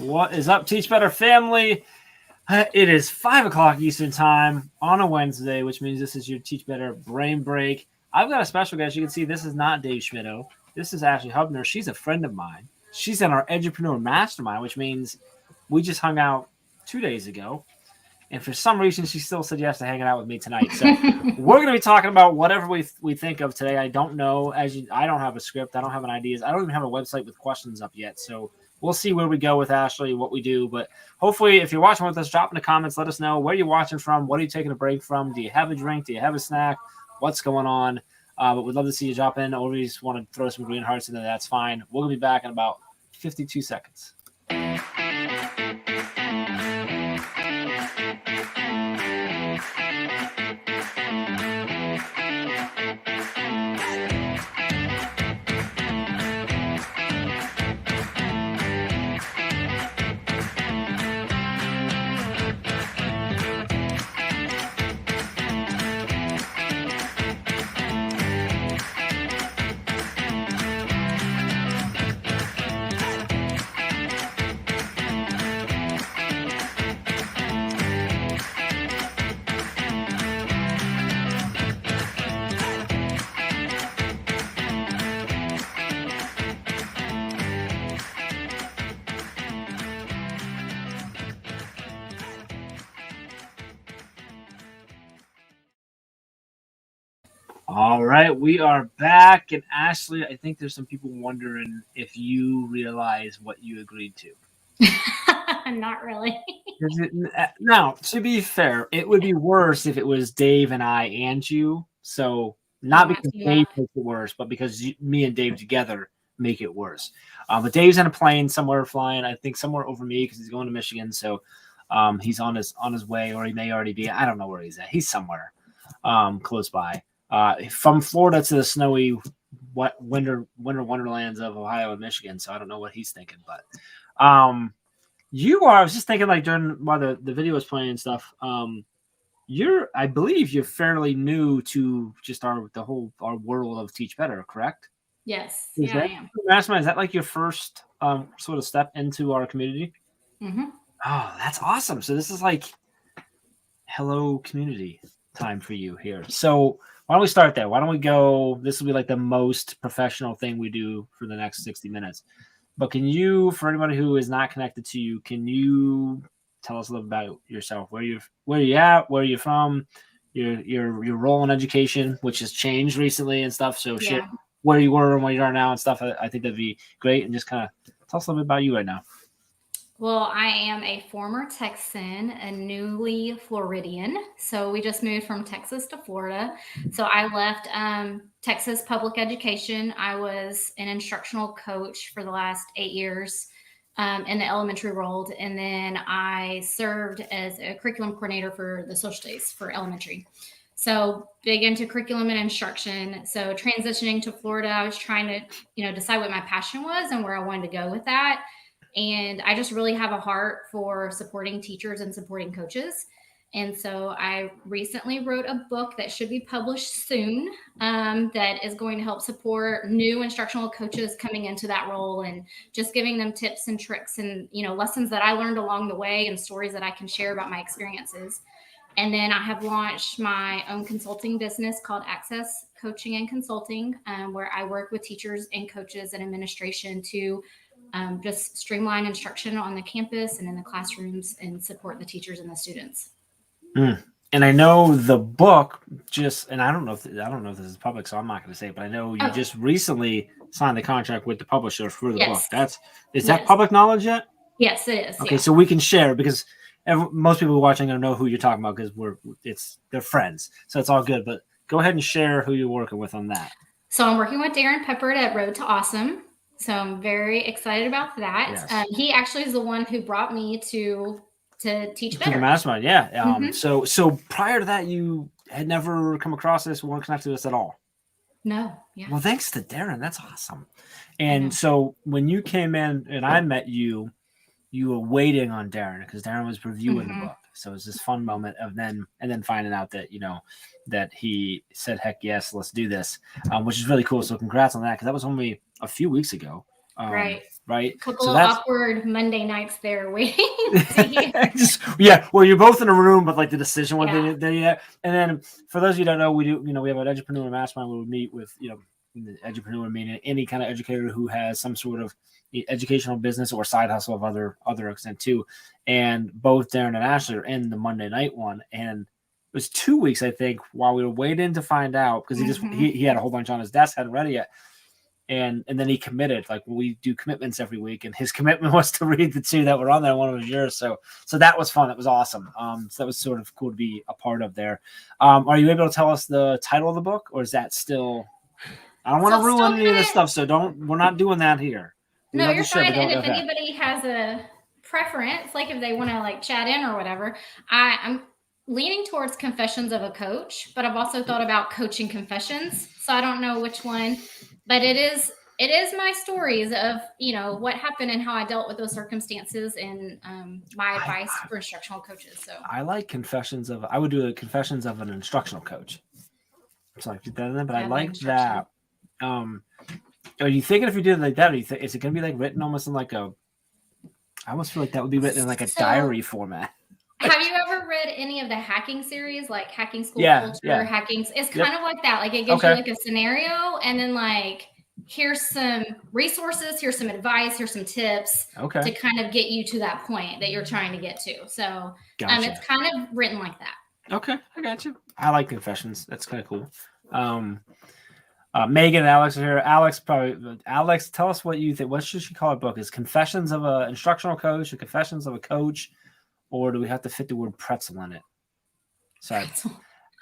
What is up, Teach Better family? It is 5 o'clock Eastern time on a Wednesday, which means this is your Teach Better brain break. I've got a special guest. You can see this is not Dave Schmittou. This is Ashley Hubner. She's a friend of mine. She's in our Edupreneur Mastermind, which means we just hung out 2 days ago. And for some reason, she still said yes to hanging out with me tonight. So we're going to be talking about whatever we think of today. I don't know. I don't have a script. I don't have an ideas. I don't even have a website with questions up yet. So we'll see where we go with Ashley, what we do. But hopefully, if you're watching with us, drop in the comments. Let us know where you're watching from. What are you taking a break from? Do you have a drink? Do you have a snack? What's going on? But we'd love to see you drop in. Or we just want to throw some green hearts in there. That's fine. We're going to be back in about 52 seconds. All right, we are back. And Ashley, I think there's some people wondering if you realize what you agreed to. Not really. Now, to be fair, it would be worse if it was Dave and I and you. So not because Dave makes it worse, but because me and Dave together make it worse. But Dave's in a plane somewhere flying, I think somewhere over me because he's going to Michigan. So he's on his way, or he may already be. I don't know where he's at. He's somewhere close by. From Florida to the snowy winter wonderlands of Ohio and Michigan. So I don't know what he's thinking, but I was just thinking like while the video was playing and stuff, I believe you're fairly new to just our world of Teach Better, correct? Yes. I am. Mastermind, is that like your first sort of step into our community? Mm-hmm. Oh, that's awesome. So this is like hello community time for you here. So why don't we start there? Why don't we go? This will be like the most professional thing we do for the next 60 minutes. But can you, for anybody who is not connected to you, can you tell us a little about yourself? Where you at? Where are you from? Your role in education, which has changed recently and stuff. So share where you were and where you are now and stuff. I think that'd be great. And just kind of tell us a little bit about you right now. Well, I am a former Texan, a newly Floridian. So we just moved from Texas to Florida. So I left Texas public education. I was an instructional coach for the last 8 years in the elementary world. And then I served as a curriculum coordinator for the social studies for elementary. So big into curriculum and instruction. So transitioning to Florida, I was trying to, decide what my passion was and where I wanted to go with that. And I just really have a heart for supporting teachers and supporting coaches. And so I recently wrote a book that should be published soon that is going to help support new instructional coaches coming into that role and just giving them tips and tricks and, lessons that I learned along the way and stories that I can share about my experiences. And then I have launched my own consulting business called Access Coaching and Consulting, where I work with teachers and coaches and administration to just streamline instruction on the campus and in the classrooms and support the teachers and the students. And I know the book and I don't know if this is public, so I'm not going to say it, but I know you just recently signed the contract with the publisher for the book. Is that public knowledge yet? Yes, it is. Okay, so we can share because most people watching are going to know who you're talking about because they're friends, so it's all good. But go ahead and share who you're working with on that. So I'm working with Darren Peppert at Road to Awesome. So I'm very excited about that. Yes. He actually is the one who brought me to Teach Better. To the Mastermind, yeah. So prior to that, you had never come across this, weren't connected to this at all? No. Yeah. Well, thanks to Darren. That's awesome. And so when you came in and I met you, you were waiting on Darren because Darren was reviewing the book. So it was this fun moment of then finding out that, that he said, heck yes, let's do this, which is really cool. So congrats on that. Cause that was only a few weeks ago. Right. right? A couple So of that's awkward Monday nights there waiting to hear. well, you're both in a room, but like the decision what Yeah. they yet. And then for those of you who don't know, we do, we have an Edupreneur mastermind where we meet with, the Edupreneur, meaning any kind of educator who has some sort of educational business or side hustle of other extent too. And both Darren and Ashley are in the Monday night one. And it was 2 weeks, I think, while we were waiting to find out, because he had a whole bunch on his desk, hadn't ready yet. And then he committed. Like, we do commitments every week, and his commitment was to read the 2 that were on there. One was yours, so that was fun. That was awesome. So that was sort of cool to be a part of there. Are you able to tell us the title of the book, or is that still? I don't want to ruin any of this stuff, so we're not doing that here. No, you're fine. And if anybody has a preference, like if they want to like chat in or whatever, I'm leaning towards Confessions of a Coach, but I've also thought about Coaching Confessions. So I don't know which one, but it is my stories of, what happened and how I dealt with those circumstances and my advice for instructional coaches. So I like Confessions of, I would do a Confessions of an Instructional Coach. So I keep that in there, but I like that. Are you thinking if you did it like that, is it going to be like written almost in like I almost feel like that would be written in like a diary format. Have you ever read any of the hacking series, like Hacking School Culture, Hacking? It's kind of like that. Like it gives you like a scenario, and then like here's some resources, here's some advice, here's some tips to kind of get you to that point that you're trying to get to. So it's kind of written like that. Okay, I got you. I like Confessions. That's kind of cool. Megan and Alex are here. Alex, tell us what you think. What should she call her book? Is Confessions of an Instructional Coach or Confessions of a Coach? Or do we have to fit the word pretzel in it? Sorry.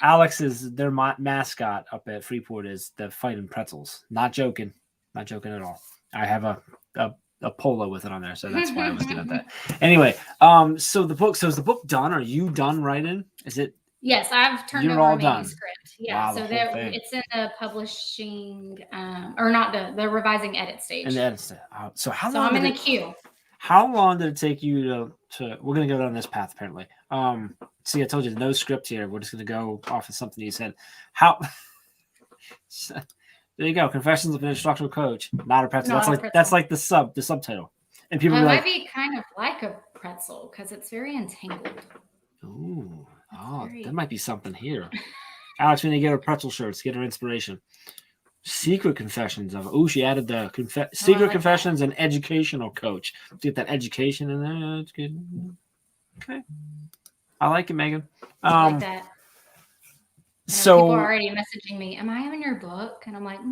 Alex is their mascot up at Freeport is the Fighting Pretzels. Not joking. Not joking at all. I have a polo with it on there, so that's why I was good at that. Anyway, so is the book done? Are you done writing? Is it? Yes, I've turned over a manuscript. Yeah, wow, so it's in the publishing, or not the revising edit stage. In the edit stage. So I'm in the queue. How long did it take you to? We're gonna go down this path apparently. See, I told you no script here. We're just gonna go off of something you said. How? There you go. Confessions of an Instructional Coach, not a pretzel. That's like the subtitle. And people might be kind of like a pretzel because it's very entangled. Ooh. There might be something here. Alex, when you get her pretzel shirts, get her inspiration. Secret Confessions of. She added the Secret Confessions and Educational Coach. Get that education in there. That's good. Okay, I like it, Megan. I like that. So people are already messaging me. Am I in your book? And I'm like, I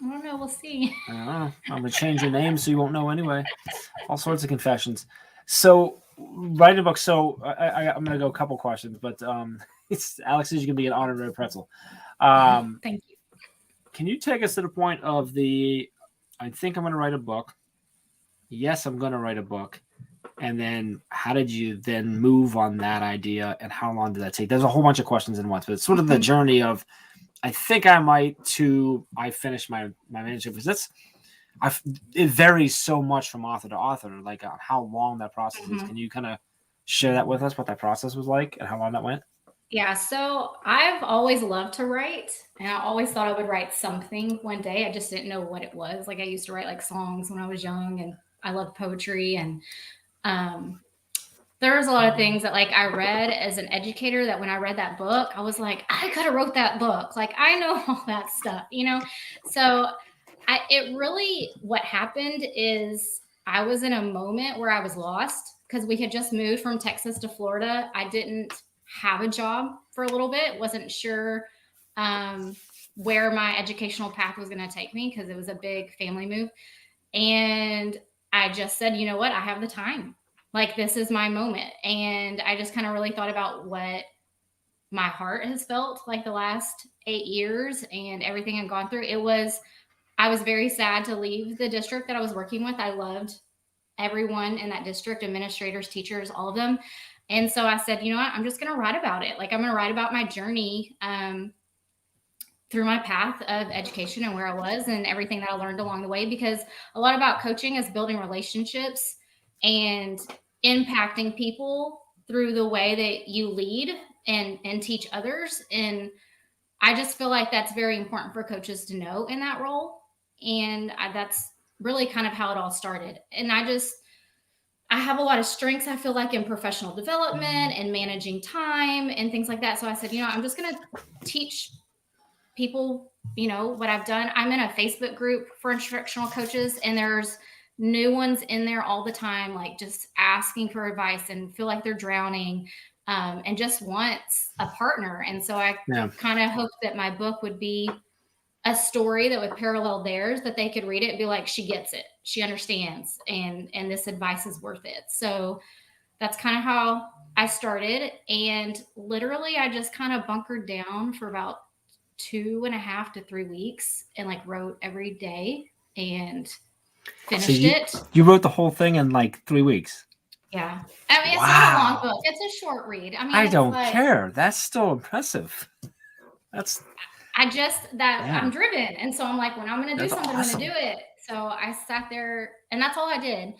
don't know. We'll see. I don't know. I'm gonna change your name so you won't know anyway. All sorts of confessions. So. Writing a book. So I'm going to go a couple questions, but Alex is going to be an honorary pretzel. Thank you. Can you take us to the point of I think I'm going to write a book. Yes, I'm going to write a book. And then how did you then move on that idea and how long did that take? There's a whole bunch of questions in one, but it's sort of the journey of, I think I might I finished my manuscript because it varies so much from author to author, like how long that process is. Can you kind of share that with us, what that process was like and how long that went? Yeah, so I've always loved to write, and I always thought I would write something one day. I just didn't know what it was. Like I used to write like songs when I was young, and I loved poetry. And there was a lot of things that like I read as an educator that when I read that book, I was like, I could have wrote that book. Like I know all that stuff, So what happened is I was in a moment where I was lost because we had just moved from Texas to Florida. I didn't have a job for a little bit, wasn't sure where my educational path was going to take me because it was a big family move. And I just said, you know what? I have the time. Like, this is my moment. And I just kind of really thought about what my heart has felt like the last 8 years and everything I've gone through. I was very sad to leave the district that I was working with. I loved everyone in that district, administrators, teachers, all of them. And so I said, you know what, I'm just going to write about it. Like I'm going to write about my journey through my path of education and where I was and everything that I learned along the way, because a lot about coaching is building relationships and impacting people through the way that you lead and teach others. And I just feel like that's very important for coaches to know in that role. And that's really kind of how it all started. And I have a lot of strengths, I feel like, in professional development and managing time and things like that. So I said, I'm just going to teach people, what I've done. I'm in a Facebook group for instructional coaches, and there's new ones in there all the time, like just asking for advice and feel like they're drowning, and just wants a partner. And so I kind of hoped that my book would be a story that would parallel theirs, that they could read it and be like, she gets it, she understands, and this advice is worth it. So that's kind of how I started. And literally I just kind of bunkered down for about 2.5 to 3 weeks and like wrote every day and finished it. You wrote the whole thing in like 3 weeks? Yeah. I mean, it's not a long book. It's a short read. I mean, I don't care. That's still impressive. I'm driven. And so I'm like, when I'm going to do something, I'm going to do it. So I sat there, and that's all I did,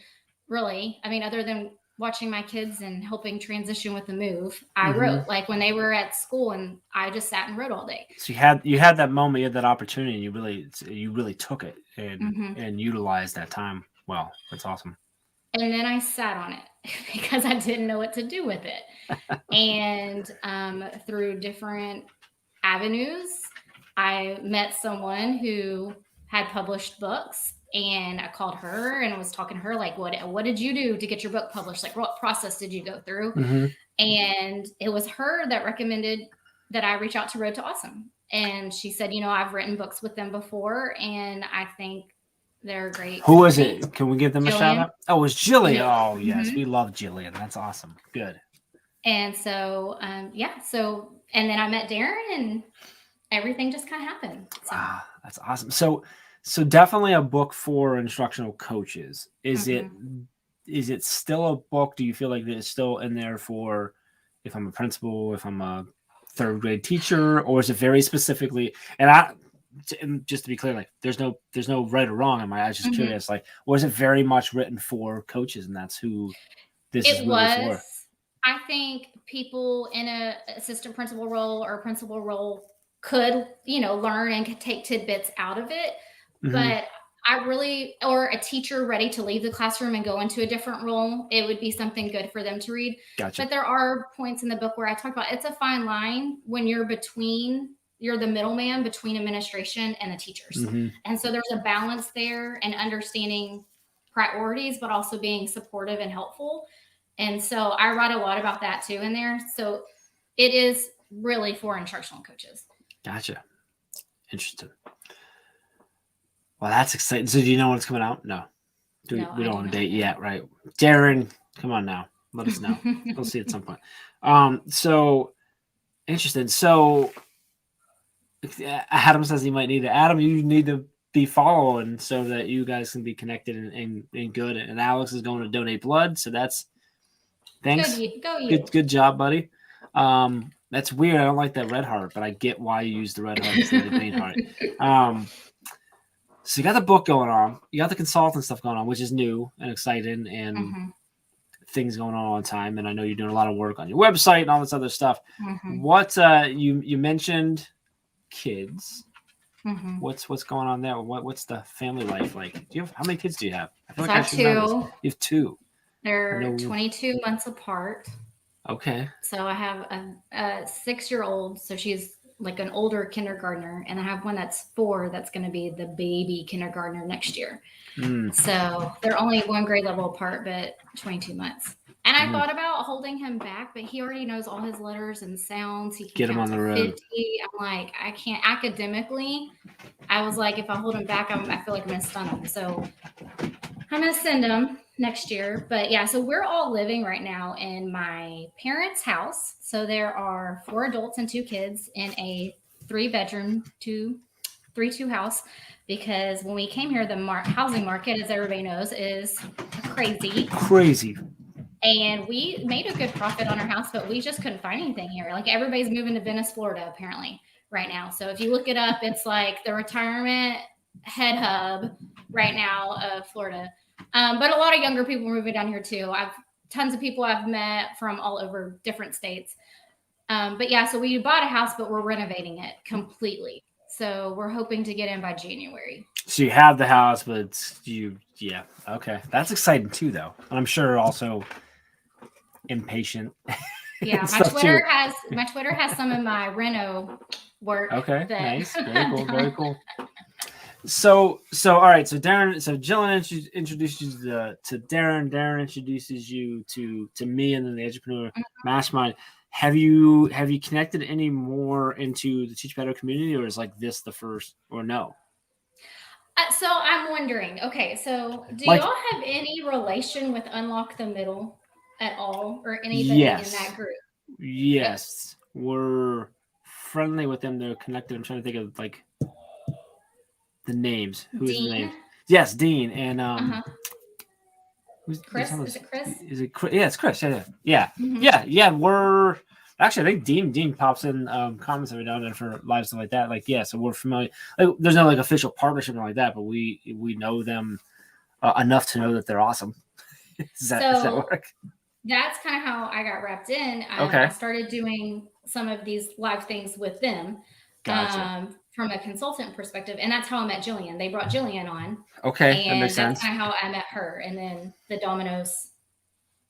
really. I mean, other than watching my kids and helping transition with the move, I wrote like when they were at school, and I just sat and wrote all day. So you had that moment, you had that opportunity, and you really took it and utilized that time. Well, that's awesome. And then I sat on it because I didn't know what to do with it. And through different avenues, I met someone who had published books, and I called her and was talking to her like, what did you do to get your book published? Like, what process did you go through? And it was her that recommended that I reach out to Road to Awesome. And she said, I've written books with them before, and I think they're great. Who was it? Can we give them a shout out? Oh, it was Jillian. Yeah. Oh, yes. We love Jillian. That's awesome. Good. And so, and then I met Darren, and everything just kind of happened. So. Wow, that's awesome. So definitely a book for instructional coaches. Is it still a book? Do you feel like it's still in there for if I'm a principal, if I'm a third grade teacher, or is it very specifically? And just to be clear, like there's no right or wrong. I was just curious, like, was it very much written for coaches, and that's who this is really for? I think people in a assistant principal role or principal role could, learn and could take tidbits out of it. But or a teacher ready to leave the classroom and go into a different role, it would be something good for them to read. Gotcha. But there are points in the book where I talk about it's a fine line when you're the middleman between administration and the teachers. And so there's a balance there, and understanding priorities, but also being supportive and helpful. And so I write a lot about that too in there. So it is really for instructional coaches. Gotcha. Interesting. Well, that's exciting. So do you know when it's coming out? No. We don't have a date yet, right? Darren, come on now. Let us know. We'll see at some point. So interesting. So Adam says he might need it. Adam, you need to be following so that you guys can be connected and good. And Alex is going to donate blood. So thanks. Go you. Good job, buddy. That's weird. I don't like that red heart, but I get why you use the red heart instead of the green heart. So you got the book going on. You got the consultant stuff going on, which is new and exciting, and things going on all the time. And I know you're doing a lot of work on your website and all this other stuff. What you mentioned kids. What's going on there? What's the family life like? How many kids do you have? I feel like I have 2. You have 2. They're 22 months apart. Okay. So I have a 6-year-old. So she's like an older kindergartner, and I have one that's 4 that's going to be the baby kindergartner next year. So they're only 1 grade level apart, but 22 months. And I thought about holding him back, but he already knows all his letters and sounds. He can get him on the road. 50. I'm like, I can't academically. I was like, if I hold him back, I feel like I'm going to stun him. So I'm going to send him next year. But yeah, so we're all living right now in my parents' house. So there are 4 adults and 2 kids in a 3-bedroom, 3-2 house. Because when we came here, the housing market, as everybody knows, is crazy. And we made a good profit on our house, but we just couldn't find anything here. Like everybody's moving to Venice, Florida, apparently right now. So if you look it up, it's like the retirement head hub right now of Florida. But a lot of younger people are moving down here too. Tons of people I've met from all over different states. But yeah, so we bought a house, but we're renovating it completely. So we're hoping to get in by January. So you have the house, but yeah, okay. That's exciting too, though. And I'm sure also impatient. Yeah, and my stuff too. Twitter has some of my reno work. Okay, that nice, very I've cool, done. very cool. So all right. So Jillian introduced you to Darren. Darren introduces you to me, and then the Entrepreneur Mastermind. Have you connected any more into the Teach Better community, or is like this the first, or no? So I'm wondering. Okay, so do Like- y'all have any relation with Unlock the Middle at all, or anybody in Yes. that group? Yes, we're friendly with them. They're connected. I'm trying to think of like the names. Who's the name? Dean? Yes, Dean and Uh-huh. who's Chris? who's- Is it Chris? Is it Chris? Yeah, it's Chris. Yeah. Mhm. Yeah. We're actually, I think Dean pops in comments every now and then for live stuff like that. Like, yeah, so we're familiar. Like, there's no like official partnership or like that, but we know them enough to know that they're awesome. does that work? That's kind of how I got wrapped in. Okay. I started doing some of these live things with them. Gotcha. From a consultant perspective, and that's how I met Jillian. They brought Jillian on. Okay, and that makes sense. That's kind of how I met her, and then the dominoes.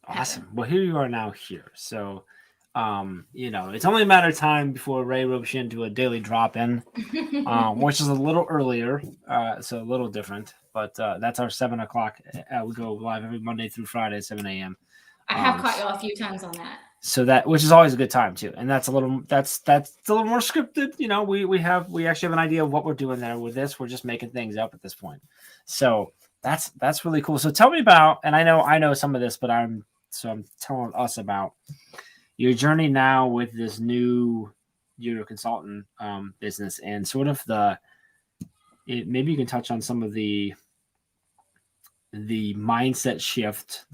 Awesome. happened. Well, here you are now here. So, it's only a matter of time before Ray ropes you into a daily drop-in, which is a little earlier, so a little different. But that's our 7 o'clock. We go live every Monday through Friday at 7 a.m. I have caught y'all a few times on that. So which is always a good time too, and that's a little more scripted. We actually have an idea of what we're doing there. With this, we're just making things up at this point. So that's really cool. So tell me about, and I know some of this, but I'm telling us about your journey now with this new your consultant business, and sort of maybe you can touch on some of the mindset shift,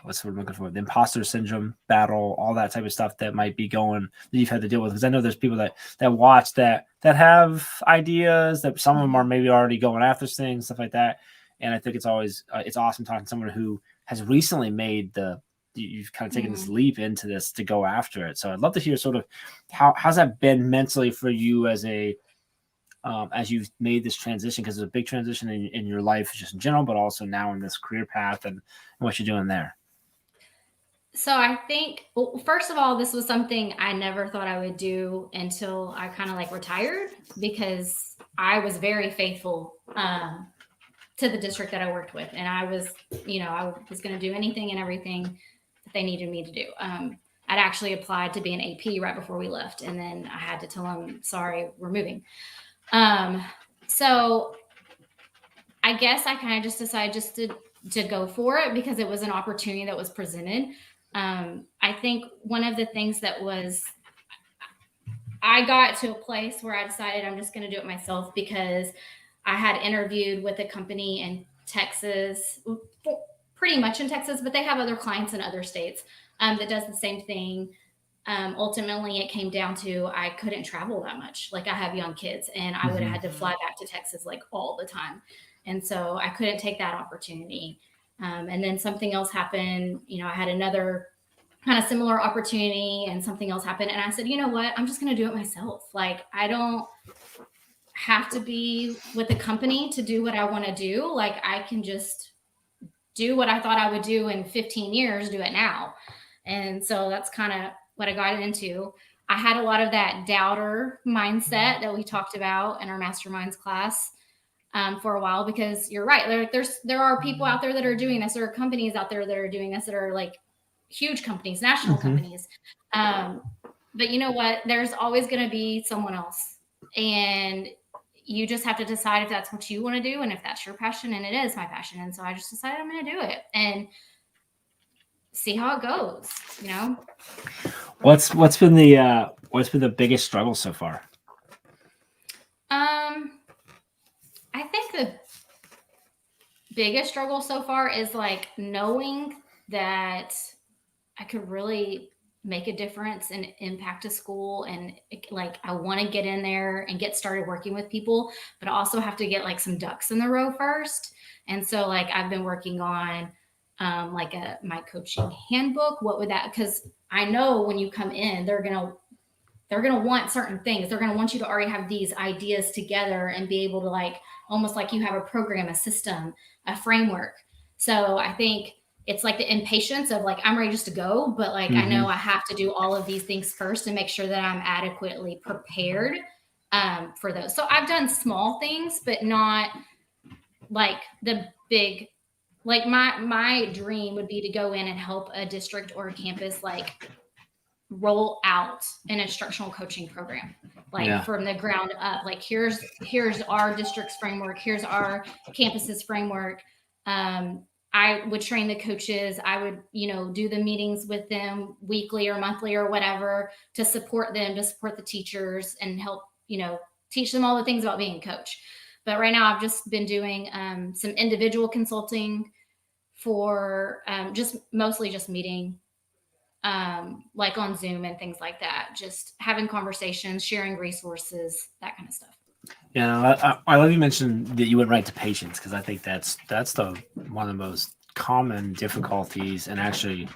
what's the word I'm looking for? The imposter syndrome battle, all that type of stuff that might be going that you've had to deal with. Because I know there's people that watch that have ideas, that some of them are maybe already going after things, stuff like that. And I think it's always it's awesome talking to someone who has recently made you've kind of taken this leap into this to go after it. So I'd love to hear sort of how's that been mentally for you as you've made this transition, because it's a big transition in your life just in general, but also now in this career path and what you're doing there. So I think, well, first of all, this was something I never thought I would do until I kind of like retired, because I was very faithful to the district that I worked with. And I was going to do anything and everything that they needed me to do. I'd actually applied to be an AP right before we left. And then I had to tell them, sorry, we're moving. So I guess I kind of just decided just to go for it because it was an opportunity that was presented. I think one of the things I got to a place where I decided I'm just going to do it myself, because I had interviewed with a company in Texas, pretty much in Texas, but they have other clients in other states that does the same thing. Ultimately, it came down to I couldn't travel that much. Like, I have young kids, and I would have had to fly back to Texas like all the time. And so I couldn't take that opportunity. And then something else happened. I had another kind of similar opportunity, and something else happened. And I said, you know what? I'm just going to do it myself. Like, I don't have to be with a company to do what I want to do. Like, I can just do what I thought I would do in 15 years, do it now. And so that's kind of what I got into. I had a lot of that doubter mindset that we talked about in our masterminds class for a while, because you're right. There are people out there that are doing this. There are companies out there that are doing this that are like huge companies, national companies. But you know what? There's always going to be someone else. And you just have to decide if that's what you want to do and if that's your passion. And it is my passion. And so I just decided I'm going to do it and see how it goes. What's been the biggest struggle so far? I think the biggest struggle so far is like knowing that I could really make a difference and impact a school. And like, I want to get in there and get started working with people, but I also have to get like some ducks in the row first. And so like, I've been working on my coaching handbook. What would that, because I know when you come in, they're they're going to want certain things. They're going to want you to already have these ideas together and be able to like, almost like you have a program, a system, a framework. So I think it's like the impatience of like, I'm ready just to go, but like, I know I have to do all of these things first and make sure that I'm adequately prepared for those. So I've done small things, but not like the big, like my dream would be to go in and help a district or a campus like roll out an instructional coaching program, like from the ground up. Like here's our district's framework, here's our campus's framework. I would train the coaches. I would, do the meetings with them weekly or monthly or whatever to support them, to support the teachers and help, teach them all the things about being a coach. But right now I've just been doing some individual consulting for mostly just meeting like on Zoom and things like that, just having conversations, sharing resources, that kind of stuff. Yeah, I love you mentioned that you went right to patients, because I think that's the one of the most common difficulties, and actually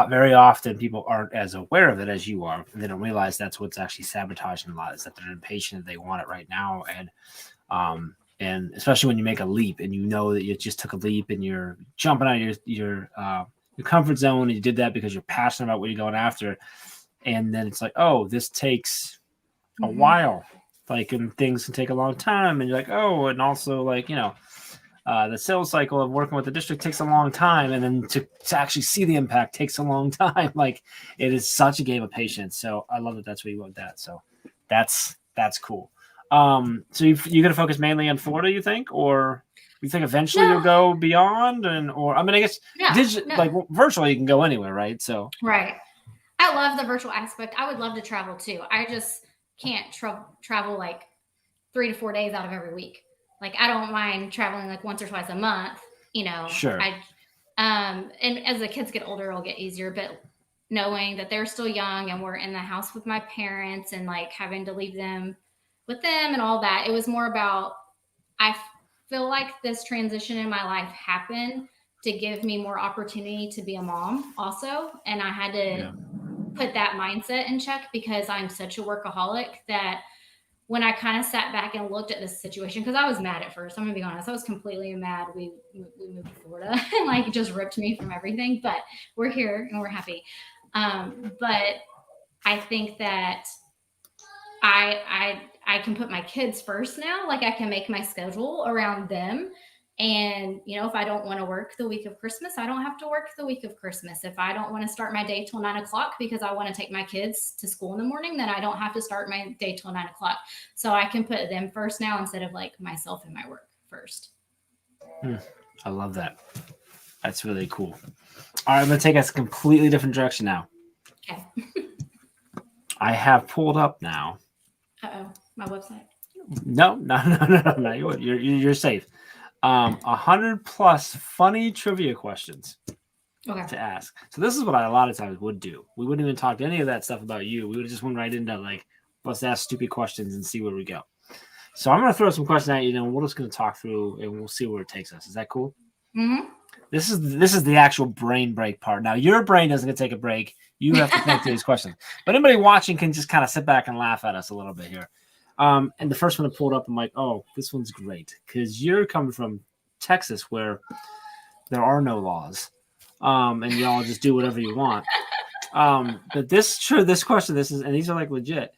very often people aren't as aware of it as you are. They don't realize that's what's actually sabotaging a lot, is that they're impatient, they want it right now, and especially when you make a leap and you know that you just took a leap and you're jumping out of your comfort zone, and you did that because you're passionate about what you're going after, and then it's like, oh, this takes a while, like, and things can take a long time, and you're like, oh, and also like, the sales cycle of working with the district takes a long time, and then to actually see the impact takes a long time. Like, it is such a game of patience. So I love that that's where you went that. So that's cool. So you're going to focus mainly on Florida, you think, or you think eventually you'll go beyond, I guess like virtually you can go anywhere, right? So right. I love the virtual aspect. I would love to travel too. I just can't travel like 3 to 4 days out of every week. Like, I don't mind traveling like once or twice a month, Sure. And as the kids get older, it'll get easier, but knowing that they're still young and we're in the house with my parents and like having to leave them with them and all that, it was more about, I feel like this transition in my life happened to give me more opportunity to be a mom also. And I had to put that mindset in check, because I'm such a workaholic that when I kind of sat back and looked at this situation, because I was mad at first, I'm gonna be honest, I was completely mad. We moved to Florida and like just ripped me from everything, but we're here and we're happy. But I think that I can put my kids first now. Like, I can make my schedule around them. And, if I don't want to work the week of Christmas, I don't have to work the week of Christmas. If I don't want to start my day till 9:00 because I want to take my kids to school in the morning, then I don't have to start my day till 9:00. So I can put them first now instead of like myself and my work first. I love that. That's really cool. All right, I'm going to take us a completely different direction now. Okay. I have pulled up now. Uh-oh, my website. No, you're safe. 100+ funny trivia questions to ask. So this is what I a lot of times would do. We wouldn't even talk to any of that stuff about you. We would just went right into like, let's ask stupid questions and see where we go. So I'm going to throw some questions at you, and we're just going to talk through, and we'll see where it takes us. Is that cool? Mm-hmm. This is the actual brain break part. Now, your brain doesn't get to take a break. You have to think through these questions. But anybody watching can just kind of sit back and laugh at us a little bit here. And the first one I pulled up, I'm like, oh, this one's great, because you're coming from Texas where there are no laws, and you all just do whatever you want. But this question, and these are like legit.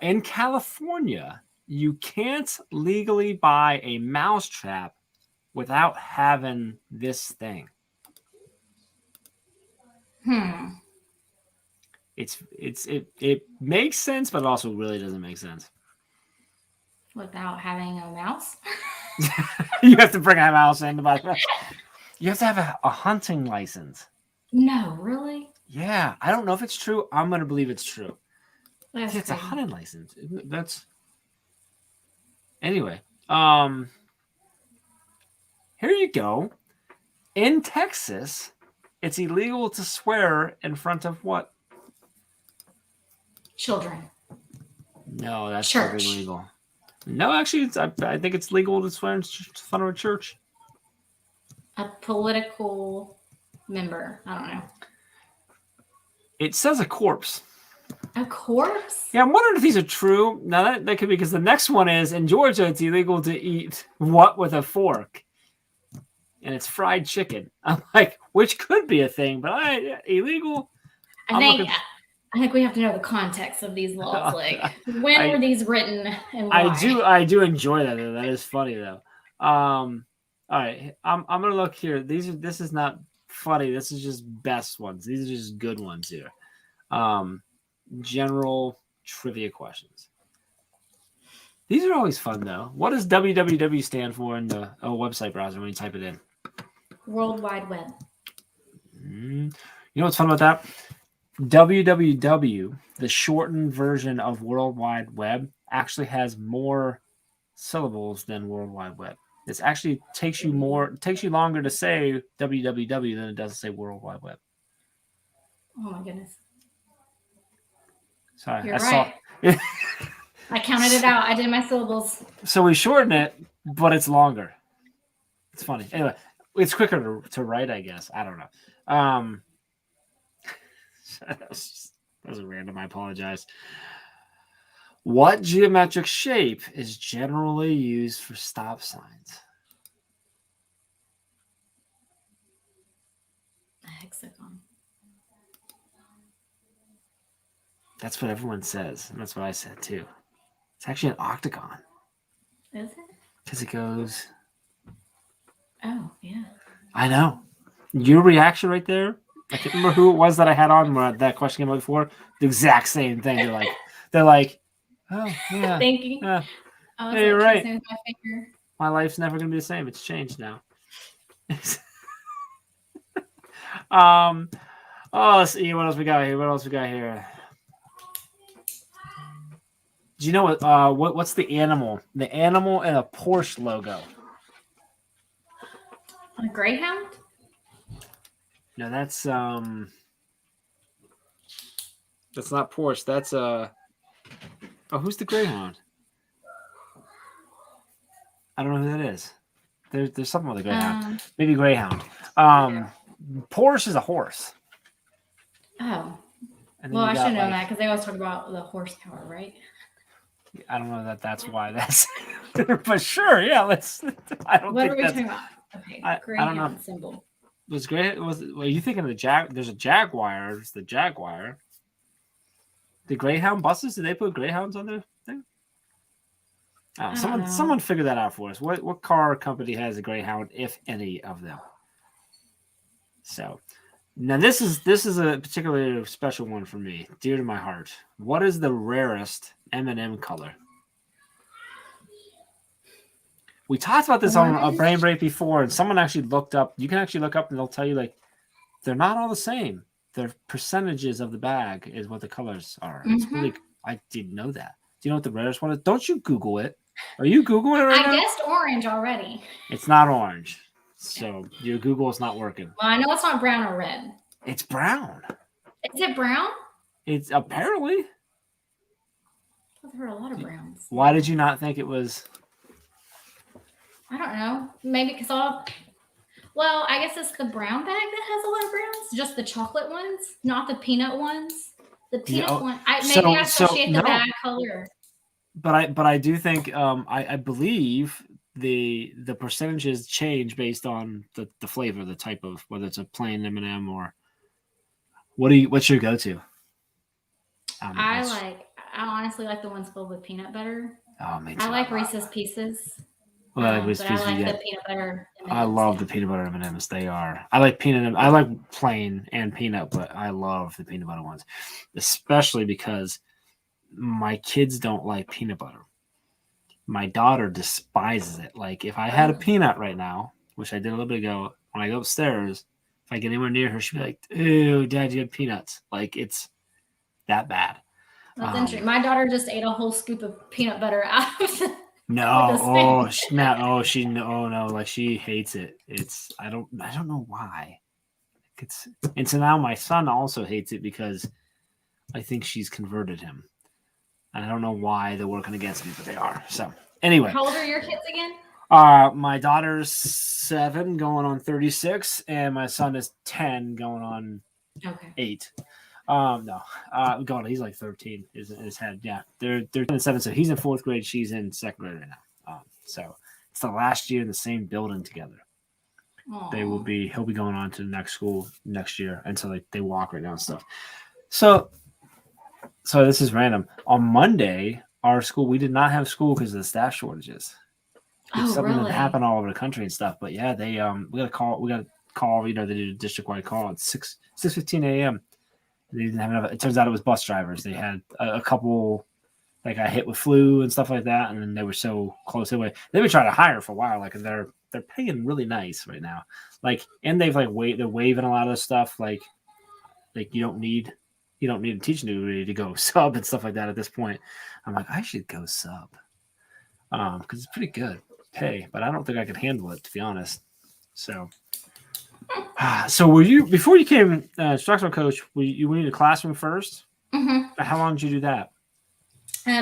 In California, you can't legally buy a mousetrap without having this thing. It makes sense, but it also really doesn't make sense. Without having a mouse? You have to bring a mouse in to buy. You have to have a hunting license. No, really? Yeah, I don't know if it's true. I'm going to believe it's true. It's a hunting license. Anyway. Here you go. In Texas, it's illegal to swear in front of what? Children. No, that's church. Illegal. No, actually, I think it's legal to swear in front of a church. A political member. I don't know. It says a corpse. A corpse? Yeah, I'm wondering if these are true. Now that could be because the next one is in Georgia, it's illegal to eat what with a fork, and it's fried chicken. I'm like, which could be a thing, but illegal. I think we have to know the context of these laws. Like, when were these written and why? I do enjoy that though. That is funny though. All right, I'm gonna look here. This is not funny. This is just best ones. These are just good ones here. General trivia questions. These are always fun though. What does www stand for in the website browser when you type it in? World Wide Web. You know what's fun about that? www, the shortened version of World Wide Web, actually has more syllables than World Wide Web. It actually takes you longer to say www than it does to say World Wide Web. Oh my goodness. Sorry, You're right. I counted it out. I did my syllables. So we shorten it, but it's longer. It's funny. Anyway, it's quicker to write, I guess. I don't know. That was random. I apologize. What geometric shape is generally used for stop signs? A hexagon. That's what everyone says, and that's what I said too. It's actually an octagon. Is it? Because it goes. Oh, yeah. I know. Your reaction right there. I can't remember who it was that I had on where that question came up before. The exact same thing. They're like, oh yeah. Thinking. Yeah, You're right. With my finger. My life's never gonna be the same. It's changed now. Let's see what else we got here. Do you know what's the animal? The animal in a Porsche logo. A greyhound? No, that's not Porsche. That's who's the greyhound? I don't know who that is. There's something with a greyhound. Maybe greyhound. Porsche is a horse. Oh. Well, I should know that because they always talk about the horsepower, right? I don't know that's why that's. But sure, yeah. Let's. I don't. What think are we that's, talking about? Okay, I don't know. Symbol. Was great. Are you thinking of the There's a Jaguar. It's the Jaguar. The Greyhound buses. Did they put Greyhounds on their thing? Someone figure that out for us. What car company has a Greyhound, if any of them? So now this is a particularly special one for me, dear to my heart. What is the rarest M&M color? We talked about this on a brain break before, and someone actually looked up. You can actually look up, and they'll tell you like they're not all the same. Their percentages of the bag is what the colors are. Mm-hmm. It's really. I didn't know that. Do you know what the rarest one is? Don't you Google it? Are you Googling it right now? I guessed orange already. It's not orange, so your Google is not working. Well, I know it's not brown or red. It's brown. Is it brown? It's apparently. I've heard a lot of browns. Why did you not think it was? I don't know. Maybe because I guess it's the brown bag that has a lot of browns. Just the chocolate ones, not the peanut ones. The peanut one. I associate the bag color. But I do think I believe the percentages change based on the flavor, the type of whether it's a plain M&M or what's your go-to? I honestly like the ones filled with peanut butter. Oh, me too. I like Reese's Pieces. Well, I like the peanut butter M&Ms. I love the peanut butter M&Ms. They are. I like I like plain and peanut, but I love the peanut butter ones, especially because my kids don't like peanut butter. My daughter despises it. Like if I had a peanut right now, which I did a little bit ago, when I go upstairs, if I get anywhere near her, she'll be like, "Ew, Dad, you have peanuts." Like it's that bad. That's interesting. My daughter just ate a whole scoop of peanut butter out of the No, like she hates it. I don't know why. And so now my son also hates it because I think she's converted him. And I don't know why they're working against me, but they are. So anyway. How old are your kids again? My daughter's 7 going on 36, and my son is 10 going on 8. No. God, he's like 13. Is in his head. Yeah, they're in the seventh. So he's in fourth grade. She's in second grade right now. So it's the last year in the same building together. He'll be going on to the next school next year, and so like they walk right now and stuff. So this is random. On Monday, our school, we did not have school because of the staff shortages. It's something that happened all over the country and stuff. But yeah, they we got a call. They did a district wide call at 6:15 a.m. They didn't have enough. It turns out it was bus drivers. They had a couple that got hit with flu and stuff like that, and then they were so close. They've been trying to hire for a while. Like they're paying really nice right now. Like, and they've like they're waiving a lot of stuff. Like you don't need a teaching degree to go sub and stuff like that at this point. I'm like, I should go sub because it's pretty good pay, but I don't think I could handle it, to be honest. So were you, before you became instructional coach, were you in a classroom first? Mm-hmm. How long did you do that?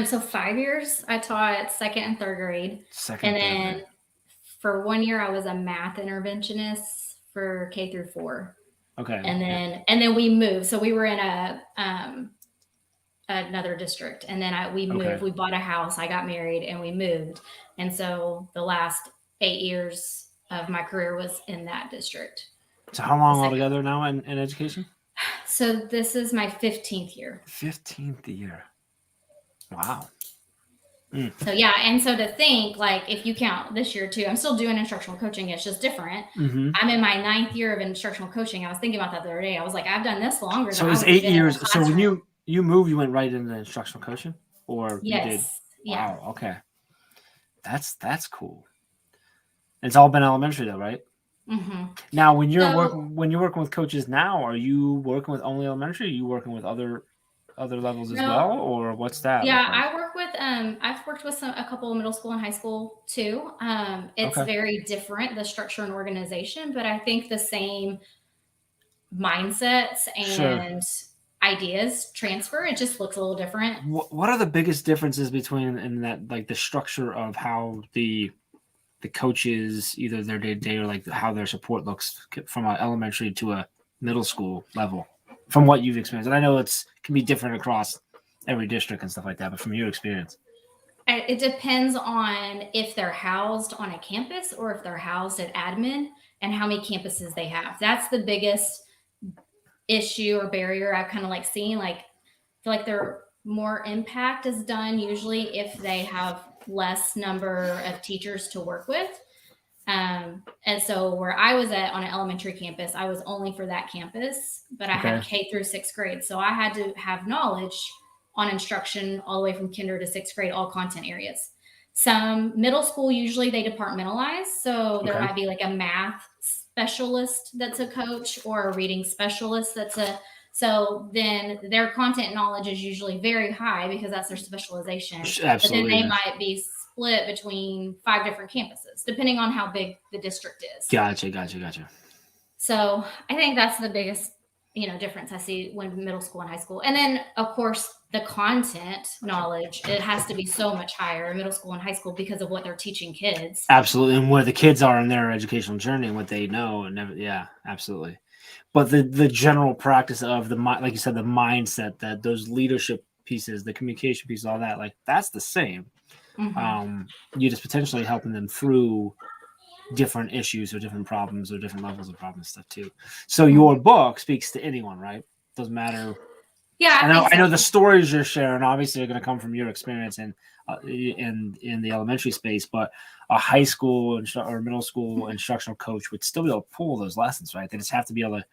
So 5 years I taught second and third grade. And then for 1 year I was a math interventionist for K through 4. Okay. And then we moved. So we were in another district, and then we moved. We bought a house. I got married, and we moved. And so the last 8 years of my career was in that district. So how long altogether now in education? So this is my 15th year. 15th year. Wow. So yeah, and so to think, like, if you count this year too, I'm still doing instructional coaching. It's just different. Mm-hmm. I'm in my 9th year of instructional coaching. I was thinking about that the other day. I was like, I've done this longer. So it was 8 years. So when you moved, you went right into instructional coaching, or yes, you did? Yeah. Wow. Okay. That's cool. It's all been elementary though, right? Mm-hmm. Now, when you're working with coaches now, are you working with only elementary? Are you working with other levels as well, or what's that? Yeah, I work with I've worked with a couple of middle school and high school too. It's very different, the structure and organization, but I think the same mindsets and ideas transfer. It just looks a little different. What are the biggest differences between in that, like the structure of how the coaches, either their day-to-day or like how their support looks from an elementary to a middle school level, from what you've experienced? And I know can be different across every district and stuff like that, but from your experience. It depends on if they're housed on a campus or if they're housed at admin and how many campuses they have. That's the biggest issue or barrier I've kind of like seen. Like, I feel like their more impact is done usually if they have less number of teachers to work with. And so where I was at on an elementary campus, I was only for that campus, but I had K through 6th grade. So I had to have knowledge on instruction all the way from kinder to 6th grade, all content areas. Some middle school, usually they departmentalize. So there might be like a math specialist that's a coach or a reading specialist so then their content knowledge is usually very high because that's their specialization. Absolutely. But then they might be split between 5 different campuses, depending on how big the district is. Gotcha. So I think that's the biggest, difference I see when middle school and high school. And then of course the content knowledge, it has to be so much higher in middle school and high school because of what they're teaching kids. Absolutely. And where the kids are in their educational journey and what they know and absolutely. But the general practice of like you said, the mindset, that those leadership pieces, the communication pieces, all that, like that's the same. Mm-hmm. You're just potentially helping them through different issues or different problems or different levels of problem stuff too. So your book speaks to anyone, right? Doesn't matter. Yeah, I know the stories you're sharing obviously are going to come from your experience in the elementary space, but a high school or middle school instructional coach would still be able to pull those lessons, right? They just have to be able to,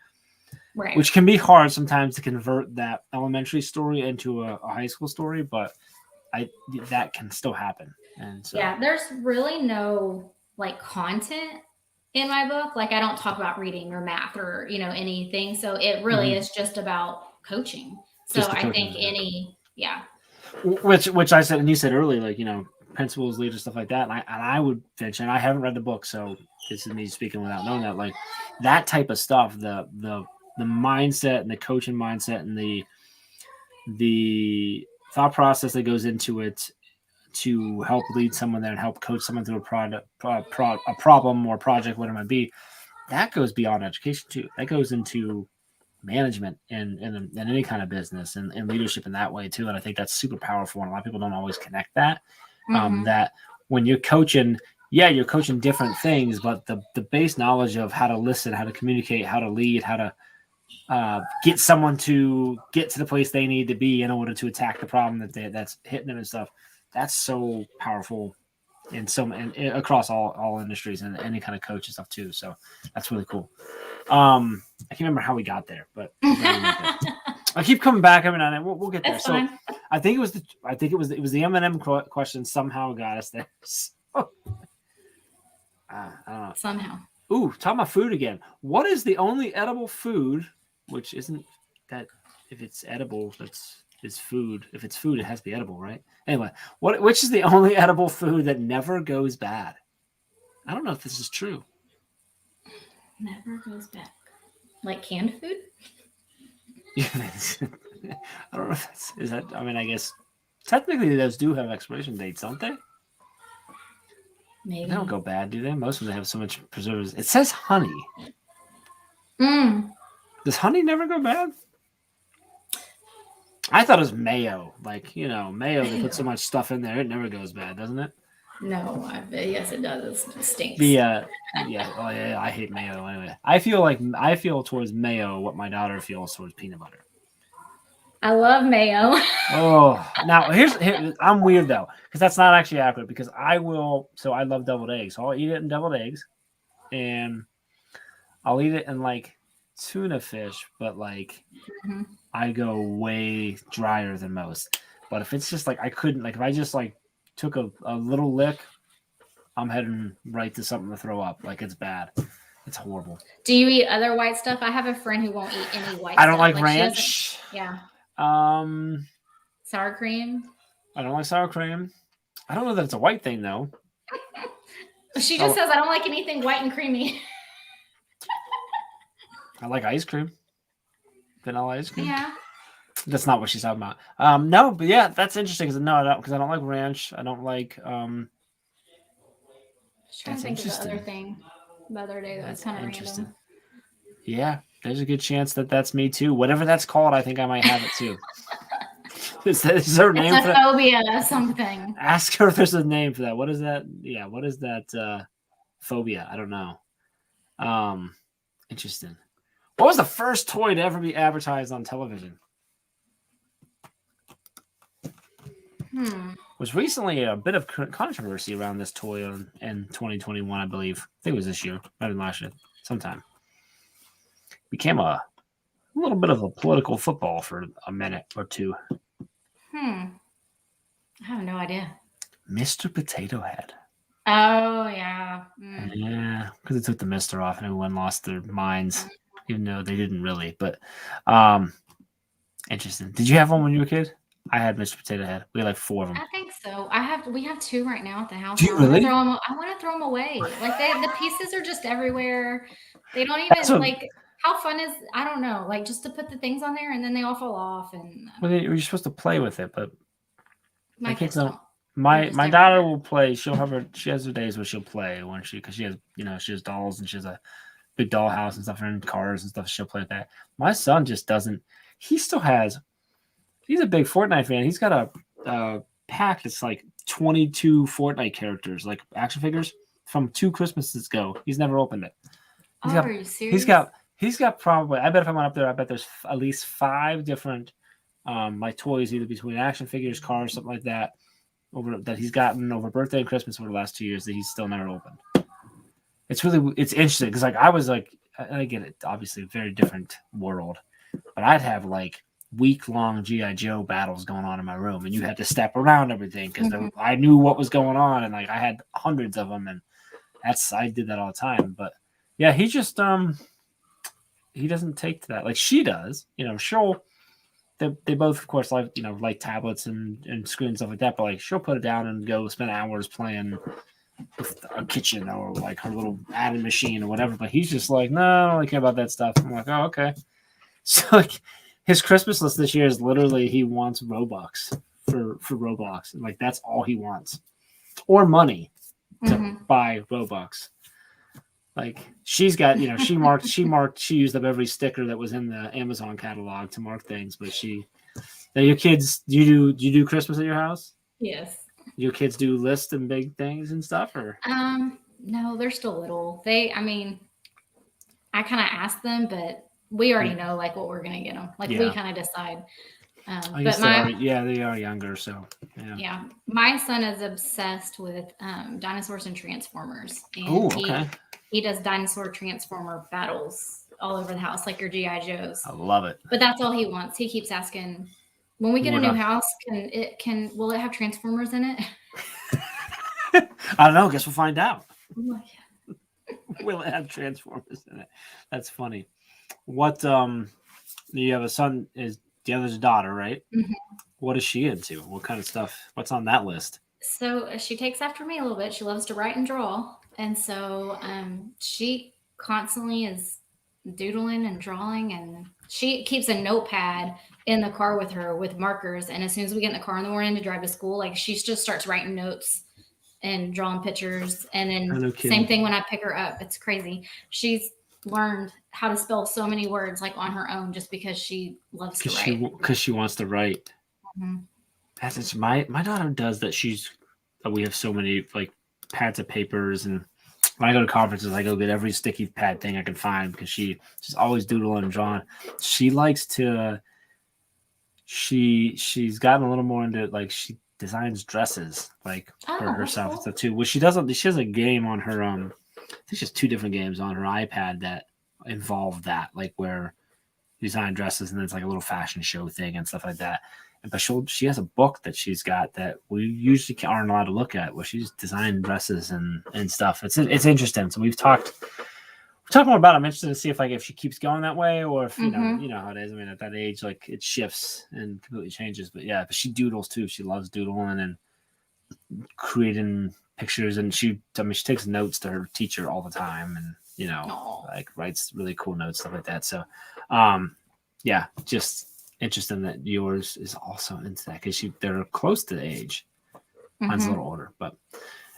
right. Which can be hard sometimes to convert that elementary story into a high school story, but that can still happen. And so there's really no like content in my book. Like I don't talk about reading or math or anything. So it really is just about coaching. So I think Which I said, and you said earlier, like, principals, leaders, stuff like that. And I would mention, I haven't read the book, so this is me speaking without knowing that, like that type of stuff, the mindset and the coaching mindset and the thought process that goes into it to help lead someone there and help coach someone through a problem or project, whatever it might be, that goes beyond education too. That goes into management in any kind of business and leadership in that way too. And I think that's super powerful. And a lot of people don't always connect that. That when you're coaching, you're coaching different things, but the base knowledge of how to listen, how to communicate, how to lead, how to get someone to get to the place they need to be in order to attack the problem that's hitting them and stuff. That's so powerful and across all industries and any kind of coach and stuff too. So that's really cool. I can't remember how we got there, but I keep coming back every now and then. We'll get there. That's So fine. I think it was the M&M question somehow got us there. So, I don't know. Somehow. Ooh, talking about food again. What is the only edible food, which isn't that if it's edible, is food. If it's food, it has to be edible, right? Anyway, which is the only edible food that never goes bad? I don't know if this is true. Never goes back. Like canned food? I don't know if is that. I mean, I guess technically those do have expiration dates, don't they? Maybe. They don't go bad, do they? Most of them have so much preservatives. It says honey. Does honey never go bad? I thought it was mayo. Like, mayo, they put so much stuff in there, it never goes bad, doesn't it? No, yes, it does. It stinks. I hate mayo anyway. I feel towards mayo what my daughter feels towards peanut butter. I love mayo. Oh, now here I'm weird though, because that's not actually accurate. Because I love deviled eggs, so I'll eat it in deviled eggs, and I'll eat it in like tuna fish, but like I go way drier than most. But if it's just like I couldn't, like if I just like took a little lick, I'm heading right to something to throw up. Like it's bad. It's horrible. Do you eat other white stuff? I have a friend who won't eat any white I don't stuff. like ranch. Yeah. Sour cream. I don't like sour cream. I don't know that it's a white thing though. She just says I don't like anything white and creamy. I like ice cream. Vanilla ice cream. Yeah. That's not what she's talking about. No, but yeah, that's interesting because I don't like ranch. I don't like Trying to think of the other thing the other day that was kind of random. Yeah, there's a good chance that's me too. Whatever that's called, I think I might have it too. Is there a name for that? Phobia, something. Ask her if there's a name for that. What is that? Yeah, what is that phobia? I don't know. Interesting. What was the first toy to ever be advertised on television? Was recently a bit of controversy around this toy in 2021, I believe. I think it was this year, not last year, sometime. Became a little bit of a political football for a minute or two. I have no idea. Mr. Potato Head. Oh, yeah. Yeah, because it took the Mr. off and everyone lost their minds, even though they didn't really. But interesting. Did you have one when you were a kid? I had Mr. Potato Head. We had like 4 of them. I think so. We have 2 right now at the house. Do you really? I want to throw them away. Like the pieces are just everywhere. They don't even how fun is, I don't know, like just to put the things on there and then they all fall off. And well, you're supposed to play with it, but my kids don't. My daughter will play. She has her days where she'll play because she has dolls and she has a big doll house and stuff and cars and stuff. She'll play with that. My son just doesn't. He's a big Fortnite fan. He's got a pack that's like 22 Fortnite characters, like action figures from 2 Christmases ago. He's never opened it. Are you serious? He's got probably, I bet if I went up there, I bet there's at least 5 different like toys, either between action figures, cars, something like that, that he's gotten over birthday and Christmas over the last 2 years that he's still never opened. It's interesting because like I was like, I get it, obviously a very different world, but I'd have like week-long G.I. Joe battles going on in my room, and you had to step around everything because I knew what was going on, and like I had hundreds of them, and I did that all the time. But yeah, he just he doesn't take to that like she does. They both of course like tablets and screens and stuff like that, but like she'll put it down and go spend hours playing with a kitchen or like her little adding machine or whatever. But he's just like, no, I don't really care about that stuff. I'm like, oh, okay. So like his Christmas list this year is literally he wants Robux for Roblox. Like that's all he wants, or money to buy Robux. Like she's got, she used up every sticker that was in the Amazon catalog to mark things. But now your kids, do you do Christmas at your house? Yes. Your kids do lists and big things and stuff, or No, they're still little. I mean, I kind of asked them, but we already know like what we're gonna get them. Like we Yeah. kind of decide. I guess But they are younger, so yeah. yeah, my son is obsessed with dinosaurs and Transformers, Oh, and okay. he does dinosaur Transformer battles all over the house, like your GI Joes. I love it. But that's all he wants. He keeps asking, when we get a new house, will it have Transformers in it? I don't know. Guess we'll find out. I'm like, Will it have Transformers in it? That's funny. What you have a son, is the other's a daughter, right? Mhm. What is she into? What kind of stuff? What's on that list? So she takes after me a little bit. She loves to write and draw. And so she constantly is doodling and drawing. And she keeps a notepad in the car with her with markers. And as soon as we get in the car in the morning to drive to school, like she just starts writing notes and drawing pictures. And then same thing when I pick her up. It's crazy. She's learned how to spell so many words like on her own just because she loves to write. Because she wants to write. Mm-hmm. That's my daughter does that. We have so many like pads of papers, and when I go to conferences, I go get every sticky pad thing I can find because she's always doodling and drawing. She likes to. She's gotten a little more into like she designs dresses like for herself and stuff too. Well, she has a game on her I think she has 2 different games on her iPad that involve that, like where you design dresses and then it's like a little fashion show thing and stuff like that. But she has a book that she's got that we usually aren't allowed to look at, where she's designed dresses and stuff. It's interesting. So we've talked more about it. I'm interested to see if she keeps going that way, or if you know how it is. I mean, at that age, like it shifts and completely changes. But yeah, but she doodles too. She loves doodling and creating pictures, and she takes notes to her teacher all the time, and like writes really cool notes, stuff like that. So, yeah, just interesting that yours is also into that because they're close to the age. Mine's a little older, but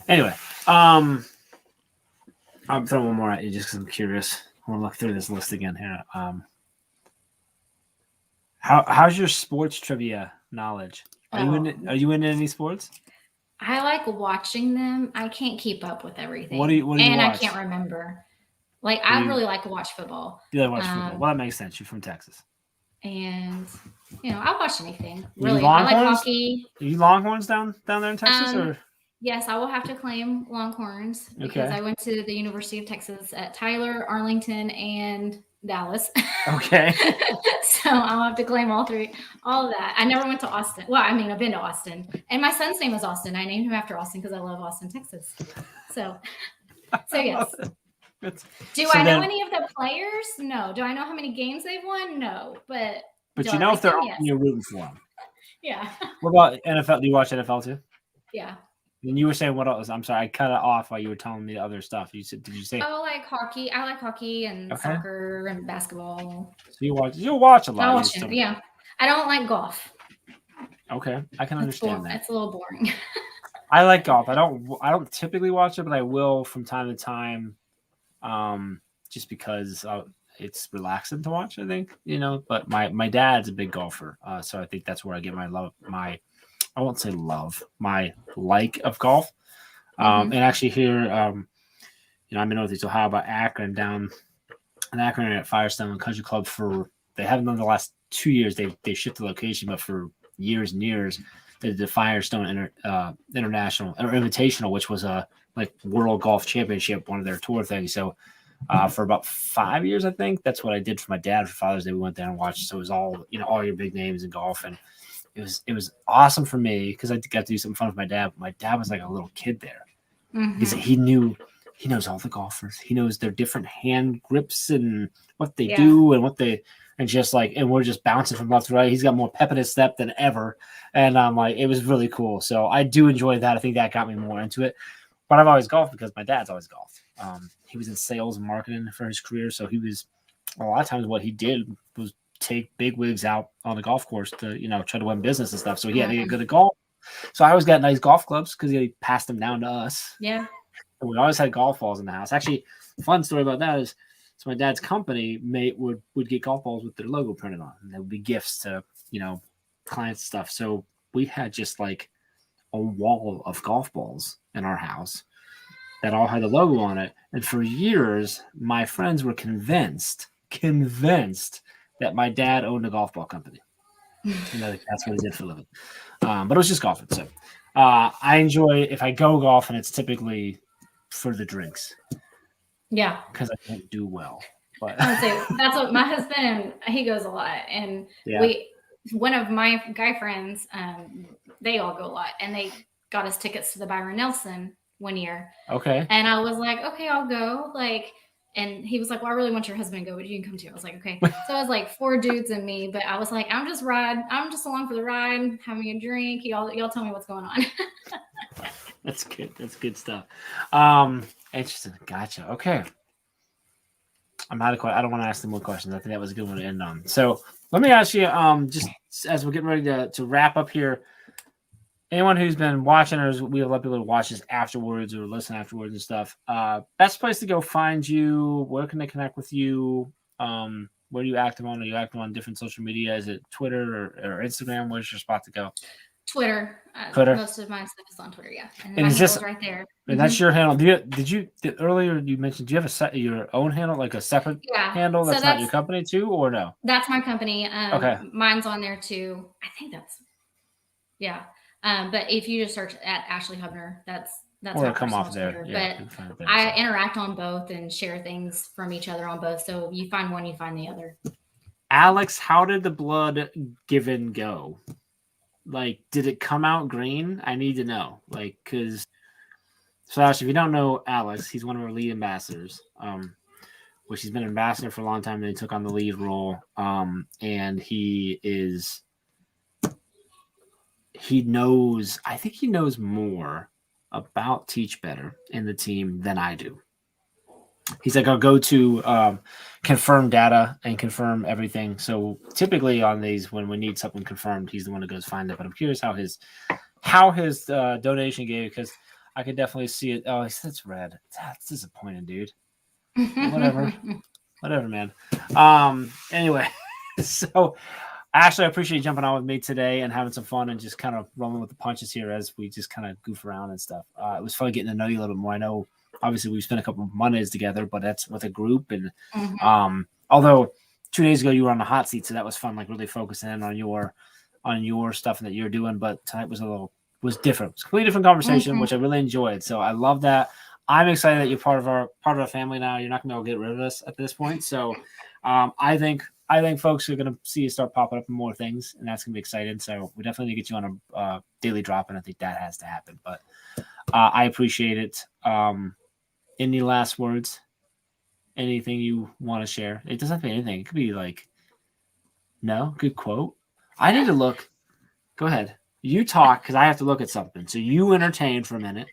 anyway, I'm throwing one more at you just because I'm curious. I want to look through this list again here. How's your sports trivia knowledge? Are you into any sports? I like watching them. I can't keep up with everything. What do you watch? I can't remember. Like I really like to watch football. You like watch football? Well, that makes sense. You're from Texas. And I'll watch anything. Really, I like hockey. Are you Longhorns down there in Texas, or? Yes, I will have to claim Longhorns because I went to the University of Texas at Tyler, Arlington, and Dallas. Okay. So I'll have to claim all of that. I never went to Austin. Well, I mean, I've been to Austin, and my son's name is Austin. I named him after Austin because I love Austin, Texas. So yes. Do I know any of the players? No. Do I know how many games they've won? No. But you know if they're on, you're rooting for them. Yeah. What about NFL? Do you watch NFL too? Yeah. And you were saying what else? I'm sorry, I cut it off while you were telling me the other stuff. Did you say? Oh, like hockey. I like hockey and soccer and basketball. So you'll watch a lot. I watch it. Yeah. I don't like golf. Okay, I can understand that. It's a little boring. I like golf. I don't typically watch it, but I will from time to time. Just because it's relaxing to watch, I think, but my dad's a big golfer. So I think that's where I get my I won't say love, my like of golf. And actually here, I'm in Northeast Ohio, by Akron, down in Akron at Firestone Country Club they haven't done the last 2 years. They shifted location, but for years and years, they did the Firestone International or Invitational, which was a like World Golf Championship, one of their tour things. So for about 5 years, I think that's what I did for my dad for Father's Day. We went there and watched. So it was all your big names in golf, and it was awesome for me because I got to do something fun with my dad. But my dad was like a little kid there. He knows all the golfers. He knows their different hand grips and what they do and and we're just bouncing from left to right. He's got more pep in his step than ever, and it was really cool. So I do enjoy that. I think that got me more into it. But I've always golfed because my dad's always golfed. He was in sales and marketing for his career, so he was a lot of times what he did was take big wigs out on the golf course to try to win business and stuff. So he had to get good at golf. So I always got nice golf clubs because he passed them down to us. Yeah. And we always had golf balls in the house. Actually, fun story about that is, so my dad's company would get golf balls with their logo printed on, and there would be gifts to clients and stuff. So we had just like a wall of golf balls in our house that all had the logo on it. And for years, my friends were convinced that my dad owned a golf ball company. That's what he did for a living. But it was just golfing. So I enjoy, if I go golfing, it's typically for the drinks. Yeah. Because I can't do well. But that's what my husband, he goes a lot. And one of my guy friends, they all go a lot, and they got us tickets to the Byron Nelson one year. Okay. And I was like, okay, I'll go. And he was like, well, I really want your husband to go, but you can come too. I was like, okay. So it was like 4 dudes and me, but I was like, I'm just along for the ride, having a drink. Y'all tell me what's going on. That's good. That's good stuff. Interesting. Gotcha. Okay. I don't want to ask them more questions. I think that was a good one to end on. So let me ask you, just as we're getting ready to wrap up here, anyone who's been watching, or we have a lot of people who watch this afterwards or listen afterwards and stuff, best place to go find you, where can they connect with you? Where are you active on? Are you active on different social media? Is it Twitter or Instagram? Where's your spot to go? Twitter. Twitter. Most of my stuff is on Twitter, yeah. And is this right there? And that's your handle. Earlier you mentioned, do you have your own handle, like a separate handle that's not your company too, or no? That's my company. Okay. Mine's on there too. I think but if you just search at Ashley Hubner, that's or come off there. Twitter. Yeah, but I interact on both and share things from each other on both. So you find one, you find the other. Alex, how did the blood given go? Like, did it come out green? I need to know. Like, because Ash, if you don't know Alex, he's one of our lead ambassadors. Which he's been an ambassador for a long time, and he took on the lead role. And he knows more about Teach Better and the team than I do. He's like our go-to confirm data and confirm everything. So typically on these, when we need something confirmed, he's the one who goes find it. But I'm curious how his donation gave, because I could definitely see it. Oh, it's red. That's disappointing, dude. Whatever, man. Anyway, so Ashley, I appreciate you jumping on with me today and having some fun and just kind of rolling with the punches here as we just kind of goof around and stuff. It was fun getting to know you a little bit more. I know, obviously, we've spent a couple of Mondays together, but that's with a group. And although 2 days ago you were on the hot seat, so that was fun, like really focusing in on your stuff that you're doing. But tonight was different. It was a completely different conversation, which I really enjoyed. So I love that. I'm excited that you're part of our family now. You're not going to be able to get rid of us at this point. So I think folks are going to see you start popping up in more things, and that's going to be exciting. So we definitely need to get you on a daily drop, and I think that has to happen. But I appreciate it. Any last words? Anything you want to share? It doesn't have to be anything. It could be like, no, good quote. I need to look. Go ahead. You talk, because I have to look at something. So you entertain for a minute.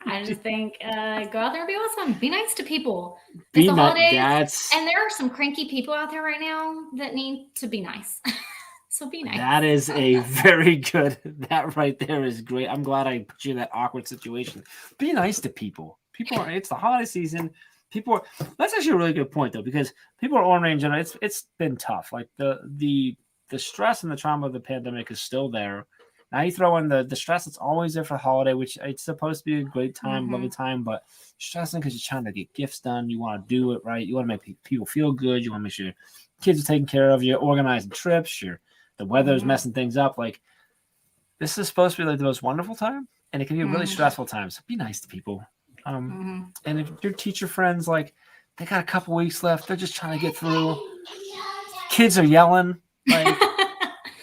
I just think go out there and be awesome. Be nice to people. Be the holidays, and there are some cranky people out there right now that need to be nice. So be nice. That is a very good. That right there is great. I'm glad I put you in that awkward situation. Be nice to people. It's the holiday season. That's actually a really good point though, because people are ornery in general. It's been tough. Like the stress and the trauma of the pandemic is still there. Now you throw in the stress that's always there for the holiday, which it's supposed to be a great time, lovely time, but stressing because you're trying to get gifts done. You want to do it right. You want to make people feel good. You want to make sure your kids are taken care of. You're organizing trips. The weather's messing things up. Like, this is supposed to be like the most wonderful time, and it can be a really stressful time. So be nice to people. And if your teacher friends, like, they got a couple weeks left, they're just trying to get through. Kids are yelling. Like,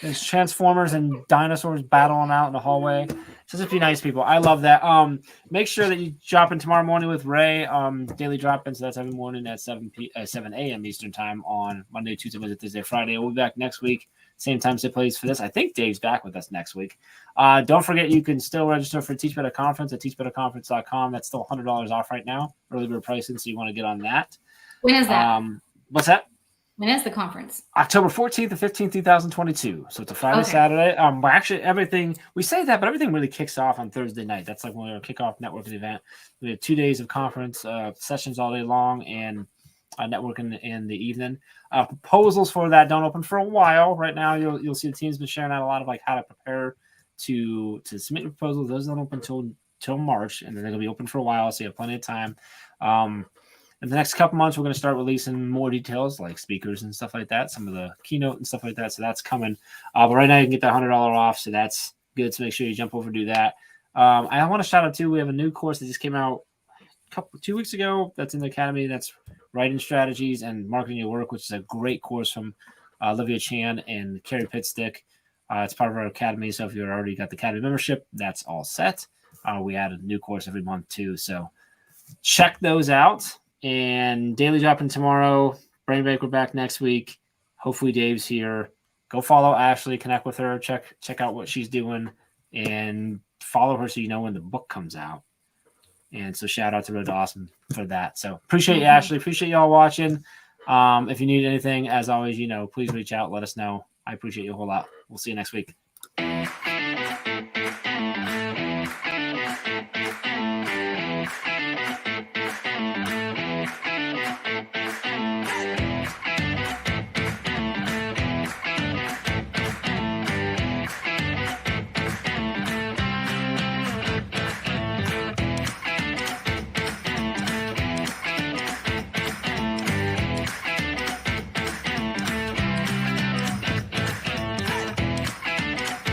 there's Transformers and dinosaurs battling out in the hallway. So just be nice, people. I love that. Make sure that you drop in tomorrow morning with Ray. Daily drop-in. So that's every morning at 7 a.m. Eastern time on Monday, Tuesday, Wednesday, Thursday, Friday. We'll be back next week. Same time, same place for this. I think Dave's back with us next week. Don't forget, you can still register for Teach Better Conference at teachbetterconference.com. That's still $100 off right now. Early bird pricing, so you want to get on that. When is that? What's that? When is the conference? October 14th and 15th, 2022. So it's a Friday, Okay. Saturday. But actually, everything we say that, but everything really kicks off on Thursday night. That's like when we're kick off networking event. We have 2 days of conference sessions all day long and networking in the evening. Proposals for that don't open for a while. Right now, you'll see the team's been sharing out a lot of like how to prepare to submit your proposals. Those don't open till March, and then they're gonna be open for a while, so you have plenty of time. In the next couple months, we're going to start releasing more details like speakers and stuff like that, some of the keynote and stuff like that. So that's coming. But right now, you can get that $100 off. So that's good. So make sure you jump over and do that. I want to shout out too. We have a new course that just came out 2 weeks ago. That's in the academy. That's writing strategies and marketing your work, which is a great course from Olivia Chan and Carrie Pitstick. It's part of our academy. So if you've already got the academy membership, that's all set. We add a new course every month too. So check those out. And daily dropping tomorrow. Brain Break, we're back next week. Hopefully Dave's here. Go follow Ashley, connect with her, check out what she's doing, and follow her so you know when the book comes out. And so shout out to Road to Awesome for that. So appreciate you, Ashley. Appreciate y'all watching. If you need anything, as always, please reach out, let us know. I appreciate you a whole lot. We'll see you next week.